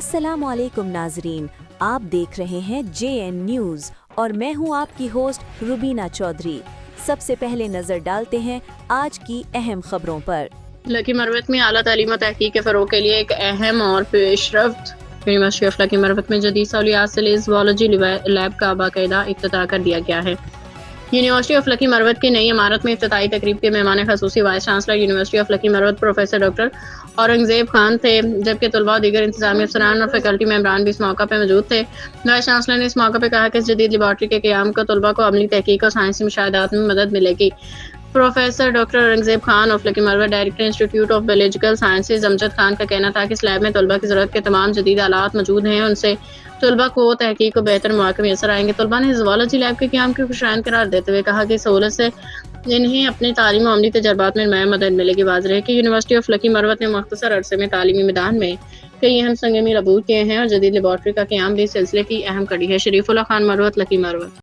अस्सलाम वालेकुम नाजरीन, आप देख रहे हैं JN न्यूज़ और मैं हूं आपकी होस्ट रुबीना चौधरी। सबसे पहले नजर डालते हैं आज की अहम खबरों पर। लकी मरवत में आला तालीम और तहकीक के फ़रोग़ के लिए एक अहम और पेशरफ्त यूनिवर्सिटी ऑफ लकी मरवत में जदीद सहूलियात से लैस ज़ूलॉजी लैब का बाकायदा इफ्तिताह कर दिया गया है। यूनिवर्सिटी ऑफ लकी मरवत की नई इमारत में इफ्तिताही तकरीब के मेहमान खसूसी vice chancellor university of lucky Marwat professor doctor Aurangzeb Khan थे, जबकि तलबा और दीगर इंतजामी अफसरान और फैकल्टी मेंबरान भी इस मौका पर मौजूद थे। वाइस चांसलर ने इस मौके पर कहा कि इस जदीद लेबॉर्ट्री के क़याम को तलबा को अमली तहकीक और साइंसी मुशाहदात में मदद मिलेगी। Professor doctor Aurangzeb Khan of lucky Marwat director institute of biological sciences Amjad Khan का कहना था कि इस लैब में तलबा की ज़रूरत के तमाम जदीद आलात मौजूद हैं, उनसे तलबा को तहकीक को बेहतर मौके मैसर आएंगे। तलबा ने ज़ूलॉजी लैब के क़याम को खुशआइंद करार देते हुए कहा कि सहूलत से इन्हें अपनी तालीम और अमली तजर्बात में नया मदद मिलेगी। वाज़ेह है कि यूनिवर्सिटी ऑफ लकी मरवत ने मुख्तसर अरसे में तालीमी मैदान में कई अहम संगमीर अबूर किए हैं और जदीद लेबॉर्ट्री का क़याम भी इस सिलसिले की अहम कड़ी है। शरीफुल्लाह खान मरवत, लकी मरवत।